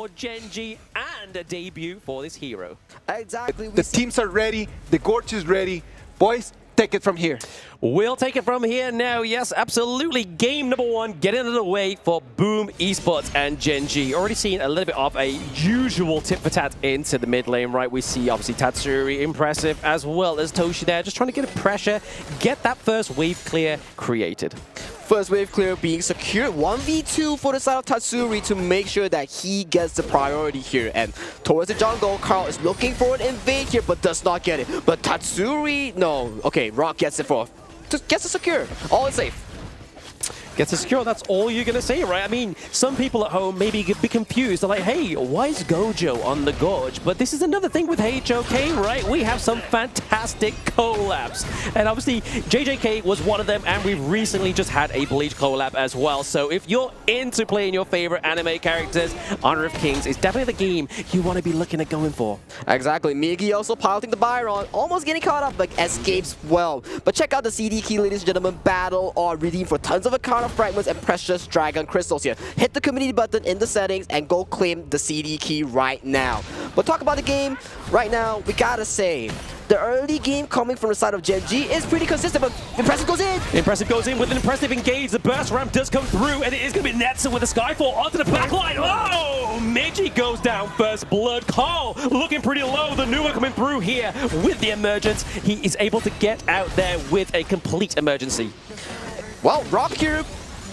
for Gen.G and a debut for this hero. Exactly. The teams are ready. The Gorge is ready. Boys, take it from here. We'll take it from here now. Yes, absolutely. Game number one, getting out of the way for Boom eSports and Gen.G. Already seen a little bit of a usual tit for tat into the mid lane, right? We see obviously Tatsuri, impressive, as well as Toshi there, just trying to get a pressure, get that first wave clear created. First wave clear being secured. 1v2 for the side of Tatsuri to make sure that he gets the priority here. And towards the jungle, Carl is looking for an invade here, but does not get it. But Tatsuri, no. Okay, Rock gets it for. Just gets it secure. All is safe. Gets it secure, that's all you're going to say, right? I mean, some people at home maybe get a bit confused. They're like, hey, why is Gojo on the Gorge? But this is another thing with HOK, right? We have some fantastic collabs. And obviously, JJK was one of them, and we've recently just had a Bleach collab as well. So if you're into playing your favorite anime characters, Honor of Kings is definitely the game you want to be looking at going for. Exactly. Migi also piloting the Byron, almost getting caught up, but escapes well. But check out the CD key, ladies and gentlemen. Battle or redeem for tons of Arcana fragments and precious dragon crystals here. Hit the community button in the settings and go claim the CD key right now. But talk about the game right now, we gotta say, the early game coming from the side of Gen.G is pretty consistent, but Impressive goes in! Impressive goes in with an impressive engage. The burst ramp does come through, and it is going to be Netsu with a Skyfall onto the backline. Oh! Meiji goes down first blood. Carl looking pretty low. The Numa coming through here with the emergence. He is able to get out there with a complete emergency. Well, Rock here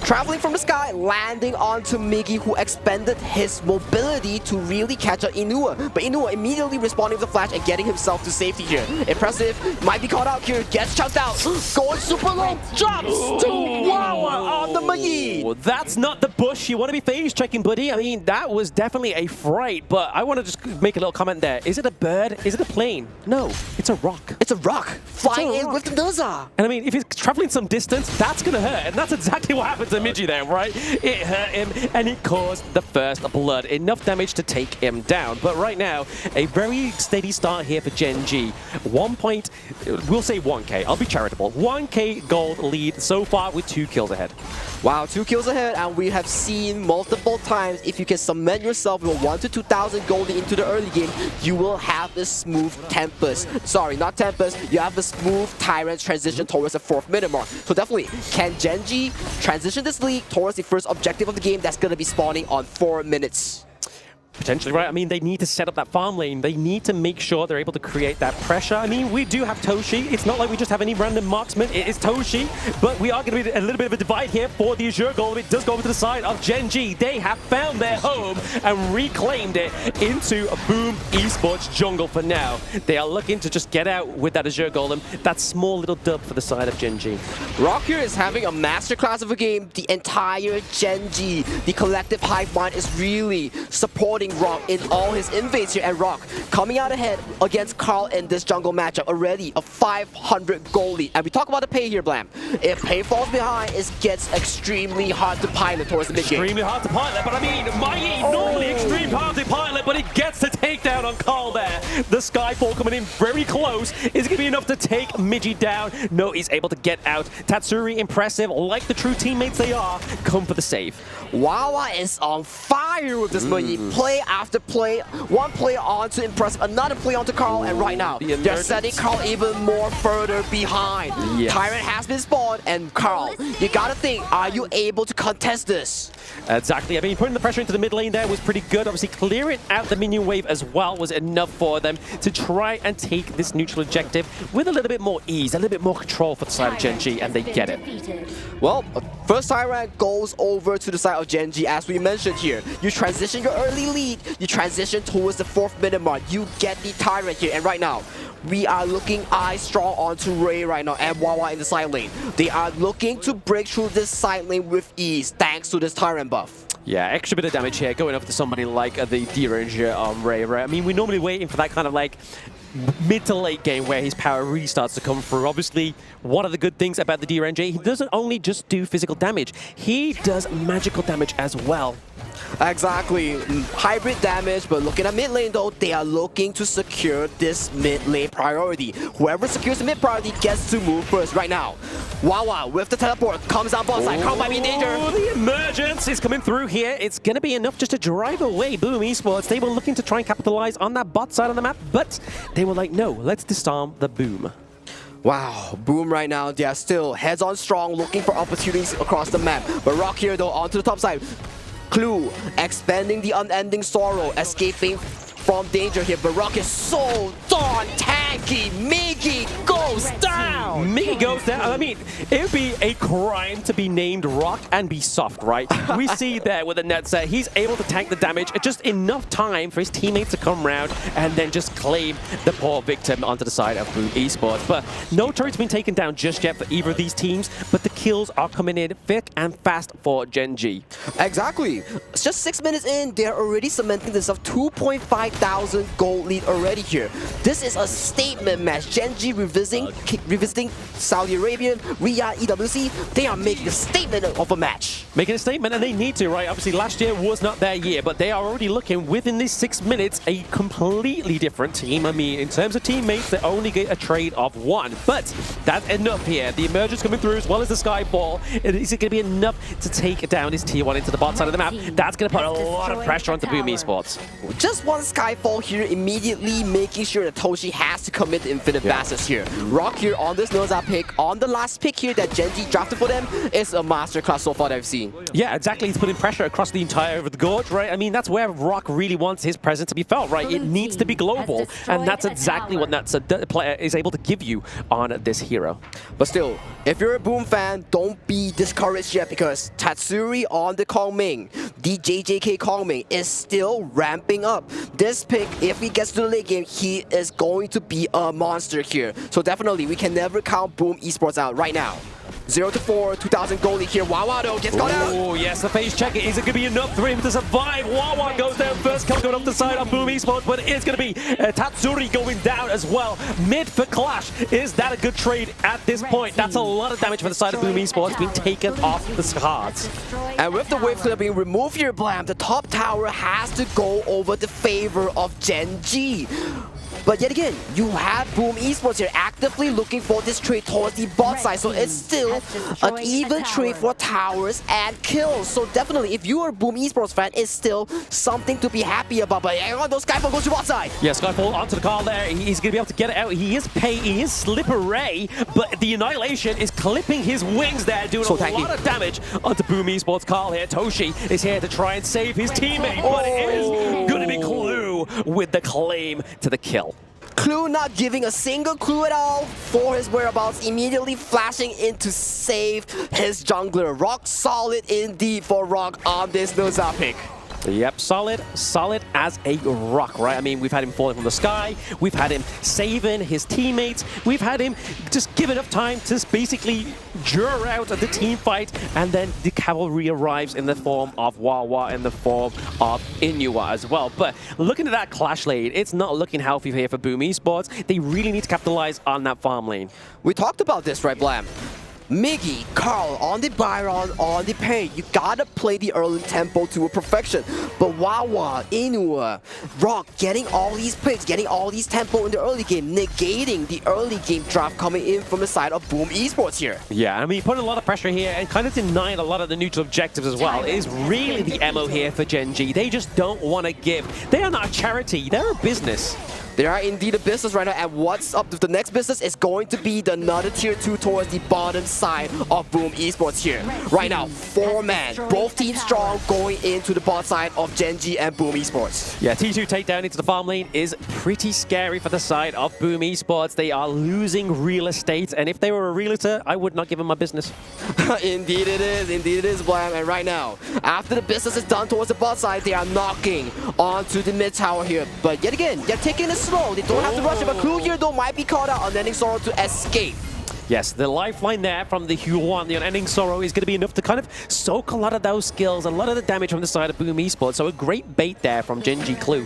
traveling from the sky, landing onto Migi, who expended his mobility to really catch up Inua. But Inua immediately responding to the flash and getting himself to safety here. Impressive, might be caught out here, gets chunked out, going super low, drops to Wawa on the Migi. Well, that's not the bush you want to be phase checking, buddy. I mean, that was definitely a fright, but I want to just make a little comment there. Is it a bird? Is it a plane? No, it's a rock. It's a rock, flying in with the Nuza. And I mean, if he's traveling some distance, that's going to hurt, and that's exactly what happened to Migi there, right? It hurt him, and it caused the first blood. Enough damage to take him down. But right now, a very steady start here for Gen.G. 1 point, we'll say 1K. I'll be charitable. 1K gold lead so far with 2 kills ahead. Wow, 2 kills ahead, and we have seen multiple times if you can cement yourself with 1 to 2,000 gold into the early game, you will have the smooth Tempest. Sorry, not Tempest. You have the smooth Tyrant transition towards the 4th minute mark. So definitely, can Gen.G transition this league towards the first objective of the game that's going to be spawning on 4 minutes? Potentially, right? I mean, they need to set up that farm lane. They need to make sure they're able to create that pressure. I mean, we do have Toshi. It's not like we just have any random marksman. It is Toshi. But we are going to be a little bit of a divide here for the Azure Golem. It does go over to the side of Gen.G. They have found their home and reclaimed it into a Boom eSports jungle for now. They are looking to just get out with that Azure Golem. That small little dub for the side of Gen.G. Rock here is having a masterclass of a game. The entire Gen.G, the collective hive mind is really supporting Rock in all his invades here, and Rock coming out ahead against Carl in this jungle matchup. Already a 500 gold lead. And we talk about the pay here, Blam. If pay falls behind, it gets extremely hard to pilot towards the mid game. Extremely hard to pilot, but I mean, Mighty normally extremely hard to pilot, but it gets the takedown on Carl there. The Skyfall coming in very close. Is it going to be enough to take Migi down? No, he's able to get out. Tatsuri, impressive, like the true teammates they are, come for the save. Wawa is on fire with this Migi. Play after play, one play on to Impressive, another play on to Carl, and right now, they're setting Carl even more further behind. Yes. Tyrant has been spawned, and Carl, you gotta think, are you able to contest this? Exactly. I mean, putting the pressure into the mid lane there was pretty good. Obviously, clearing out the minion wave as well was enough for them to try and take this neutral objective with a little bit more ease, a little bit more control for the side of Gen.G, and they get it. Well, first Tyrant goes over to the side of Gen.G, as we mentioned here. You transition your early lead, you transition towards the 4th minute mark, you get the Tyrant here, and right now, we are looking eye strong onto Ray right now and Wawa in the side lane. They are looking to break through this side lane with ease thanks to this Tyrant buff. Yeah, extra bit of damage here going over to somebody like the D-Ranger on Ray, right? I mean, we're normally waiting for that kind of like mid to late game where his power really starts to come through. Obviously, one of the good things about the Gen.G, he doesn't only just do physical damage, he does magical damage as well. Exactly. Hybrid damage, but looking at mid lane though, they are looking to secure this mid lane priority. Whoever secures the mid priority gets to move first right now. Wawa with the teleport comes down bot side. Crown might be in danger. The emergence is coming through here. It's going to be enough just to drive away Boom eSports. They were looking to try and capitalize on that bot side of the map, but they were like, no, let's disarm the Boom. Wow, Boom right now, they are still heads on strong, looking for opportunities across the map. But Rock here though, onto the top side. Clue, expanding the unending sorrow, escaping from danger here. But Rock is so darn tanky. Miggy goes down. Miggy goes down. I mean, it would be a crime to be named Rock and be soft, right? We see there with the net set, he's able to tank the damage at just enough time for his teammates to come around and then just claim the poor victim onto the side of Boom eSports. But no turret's been taken down just yet for either of these teams, but the kills are coming in thick and fast for Gen.G. Exactly. It's just 6 minutes in, they're already cementing themselves 2.5 thousand gold lead already here. This is a statement match. Gen.G revisiting Saudi Arabia, Riyadh, EWC. They are making a statement of a match. Making a statement, and they need to, right? Obviously, last year was not their year, but they are already looking within these 6 minutes a completely different team. I mean, in terms of teammates, they only get a trade of 1, but that's enough here. The emergence coming through as well as the Skyball. Is it going to be enough to take down his tier 1 into the bot side of the map? That's going to put a lot of pressure onto Boom eSports. Just one Skyfall here, immediately making sure that Toshi has to commit the Infinite Bastards here. Rock here on this Noza pick, on the last pick here that Gen.G drafted for them, is a masterclass so far that I've seen. Yeah, exactly. He's putting pressure across the entire of the gorge, right? I mean, that's where Rock really wants his presence to be felt, right? It needs to be global, and that's exactly what that player is able to give you on this hero. But still, if you're a Boom fan, don't be discouraged yet, because Tatsuri on the Kongming, the JJK Kongming, is still ramping up. This pick, if he gets to the late game, he is going to be a monster here. So definitely, we can never count Boom eSports out right now. 0-4, 2,000 goal lead here. Wawa though gets caught out. Oh yes, the phase check. Is it going to be enough for him to survive? Wawa goes down first, kill going off the side of Boom eSports, but it's going to be Tatsuri going down as well. Mid for Clash. Is that a good trade at this point? That's a lot of damage for the side of Boom eSports being taken off the cards. And with the wave clear being removed here, Blam, the top tower has to go over the favor of Gen.G. But yet again, you have Boom eSports here actively looking for this trade towards the bot side, so it's still an even trade for towers and kills. So definitely, if you are a Boom eSports fan, it's still something to be happy about. But hang on, those Skyfall goes to bot side. Yeah, Skyfall onto the call there. He's going to be able to get it out. He is slippery, but the Annihilation is clipping his wings there, doing a lot of damage onto Boom eSports. Carl here, Toshi is here to try and save his teammate, but it is going to be Clue with the claim to the kill. Clue not giving a single clue at all for his whereabouts, immediately flashing in to save his jungler. Rock solid indeed for Rock on this Noza pick. Yep, solid as a rock, right? I mean, we've had him falling from the sky, we've had him saving his teammates, we've had him just give enough time to basically jur out the team fight, and then the cavalry arrives in the form of Wawa, in the form of Inua as well. But looking at that Clash lane, it's not looking healthy here for Boom eSports. They really need to capitalize on that farm lane. We talked about this, right, Blam? Miggy, Carl, on the Byron, on the paint, you gotta play the early tempo to a perfection. But Wawa, Inua, Rock getting all these picks, getting all these tempo in the early game, negating the early game draft coming in from the side of Boom eSports here. Yeah, I mean, putting a lot of pressure here and kind of denying a lot of the neutral objectives as well is really the MO here for Gen.G. They just don't want to give. They are not a charity, they're a business. They are indeed a business right now, and what's up with the next business is going to be another tier 2 towards the bottom side of Boom eSports here. Right now, 4-man, both teams strong going into the bot side of Gen.G and Boom eSports. Yeah, T2 takedown into the farm lane is pretty scary for the side of Boom eSports. They are losing real estate, and if they were a realtor, I would not give them my business. Indeed it is, Blam. And right now, after the business is done towards the bot side, they are knocking onto the mid tower here. But yet again, they're taking it slow. They don't have to rush it, but Clue here though might be caught out, unending sorrow to escape. Yes, the lifeline there from the Huan, the unending sorrow, is going to be enough to kind of soak a lot of those skills, a lot of the damage from the side of Boom eSports. So a great bait there from Gen.G Clue.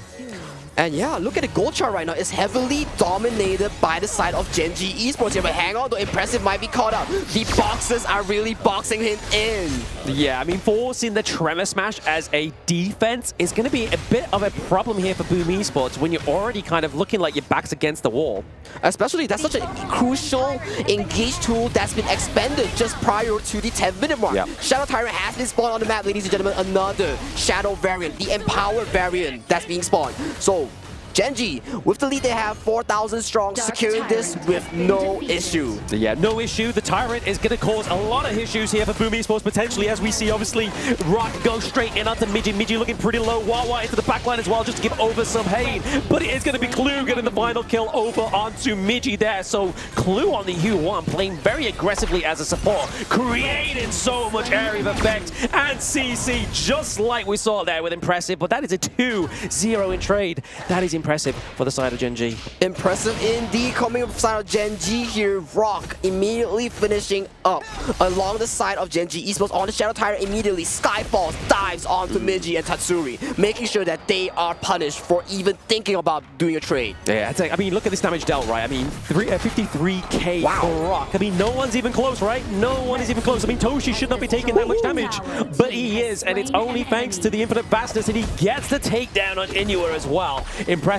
And yeah, look at the gold chart right now. It's heavily dominated by the side of Gen.G eSports here. But hang on, though, Impressive might be caught up. The boxers are really boxing him in. Yeah, I mean, forcing the Tremor Smash as a defense is going to be a bit of a problem here for Boom eSports when you're already kind of looking like your back's against the wall. Especially, that's such a crucial engage tool that's been expended just prior to the 10-minute mark. Yep. Shadow Tyrant has been spawned on the map, ladies and gentlemen. Another Shadow variant, the Empowered variant that's being spawned. So, Gen.G, with the lead they have, 4,000 strong, securing this with no issue. Yeah, no issue. The Tyrant is going to cause a lot of issues here for Boom eSports, potentially, as we see, obviously, Rock go straight in onto Midgie. Midgie looking pretty low. Wawa into the backline as well, just to give over some hate. But it is going to be Clue getting the final kill over onto Midgie there. So, Clue on the U1, playing very aggressively as a support, creating so much area of effect. And CC, just like we saw there with Impressive, but that is a 2-0 in trade. That is impressive for the side of Gen.G. Impressive indeed coming from the side of Gen.G here. Rock immediately finishing up along the side of Gen.G eSports on the Shadow Tyrant immediately. Skyfalls dives onto Midgie and Tatsuri, making sure that they are punished for even thinking about doing a trade. Yeah, I mean, look at this damage dealt, right? I mean, 53k for Rock. I mean, no one's even close, right? No one is even close. I mean, Toshi should not be taking that much damage, but he is, and it's only thanks to the infinite vastness, and he gets the takedown on Inua as well. Impressive,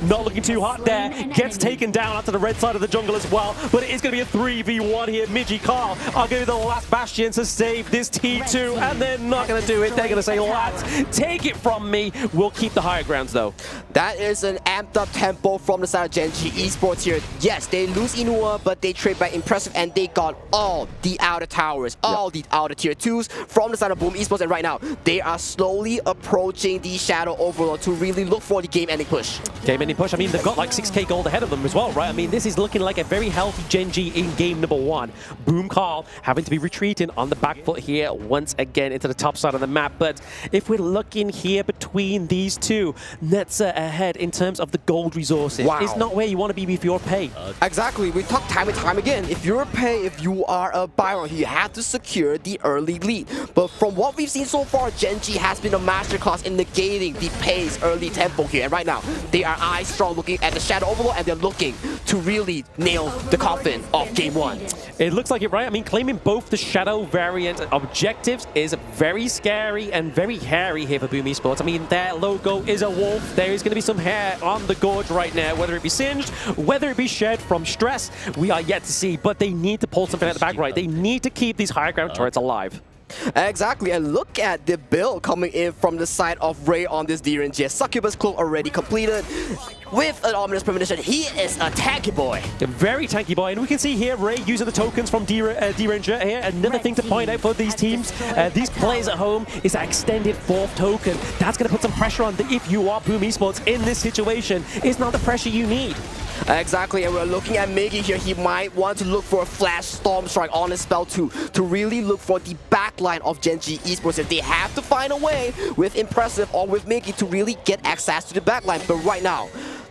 not looking too hot there. Gets taken down onto the red side of the jungle as well, but it is going to be a 3v1 here. Midgie, Carl are going to be the last bastion to save this T2, and they're not going to do it. They're going to say, lads, take it from me. We'll keep the higher grounds, though. That is an amped up tempo from the side of Gen.G eSports here. Yes, they lose Inua, but they trade back Impressive, and they got all the outer towers, all the outer tier 2s from the side of Boom eSports, and right now, they are slowly approaching the Shadow Overlord to really look for the game-ending push. Game-ending push. I mean, they've got like 6k gold ahead of them as well, right? I mean, this is looking like a very healthy Gen.G in game number 1. Boom Carl having to be retreating on the back foot here once again into the top side of the map. But if we're looking here between these two, Netza ahead in terms of the gold resources. Wow. It's not where you want to be with your pay. Exactly. We talk time and time again. If you're a pay, if you are a Byron, you have to secure the early lead. But from what we've seen so far, Gen.G has been a masterclass in negating the pay's early tempo here. And right now, they are eyes strong looking at the Shadow Overlord, and they're looking to really nail the coffin of Game 1. It looks like it, right? I mean, claiming both the Shadow variant objectives is very scary and very hairy here for Boom eSports. I mean, their logo is a wolf. There is going to be some hair on the gorge right now, whether it be singed, whether it be shed from stress, we are yet to see. But they need to pull something out the bag, right? They need to keep these higher ground turrets alive. Exactly, and look at the build coming in from the side of Ray on this DRNG. Succubus Cloak already completed with an Ominous Premonition. He is a tanky boy. A very tanky boy, and we can see here Ray using the tokens from D-Ranger here. Another thing to point out for these teams, these players at home, is that extended 4th token. That's going to put some pressure on if you are Boom eSports in this situation. It's not the pressure you need. Exactly, and we're looking at Miggy here. He might want to look for a Flash Storm Strike on his spell too, to really look for the backline of Gen.G eSports. If they have to find a way with Impressive or with Miggy to really get access to the backline. But right now,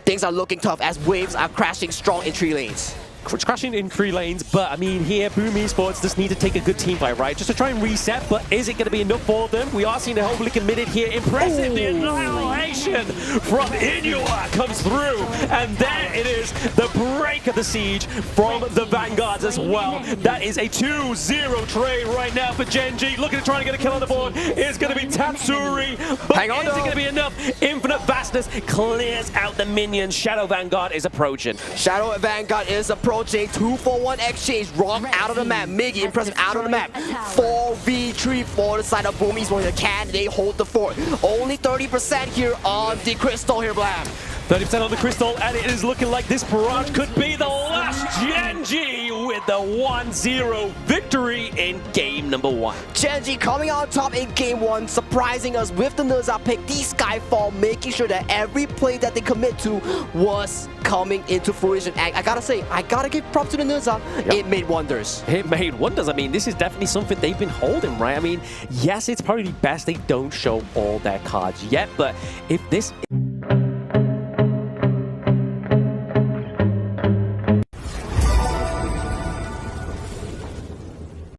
things are looking tough as waves are crashing strong in 3 lanes. Crashing in 3 lanes, but I mean here Boom eSports just need to take a good team fight, right? Just to try and reset, but is it going to be enough for them? We are seeing the heavily committed here. Impressive, the annihilation from Inua comes through, and there it is, the break of the siege from the Vanguards as well. That is a 2-0 trade right now for Gen.G. Looking to try to get a kill on the board. It's going to be Tatsuri, but hang on, is it going to be enough? Infinite Vastness clears out the minions. Shadow Vanguard is approaching. Shadow Vanguard is approaching. 2-for-1 exchange. Rock out of the map. Miggy Impressive out of the map. 4v3 for the side of Boom eSports. Can they hold the fort? Only 30% here on the Crystal here, Blam. 30% on the Crystal, and it is looking like this barrage could be the last Gen.G with the 1-0 victory in game number 1. Gen.G coming on top in game 1, surprising us with the Nerza pick, the Skyfall, making sure that every play that they commit to was coming into fruition. And I gotta say, I gotta give props to the Nerza. Yep. It made wonders. It made wonders. I mean, this is definitely something they've been holding, right? I mean, yes, it's probably best they don't show all their cards yet, but if this...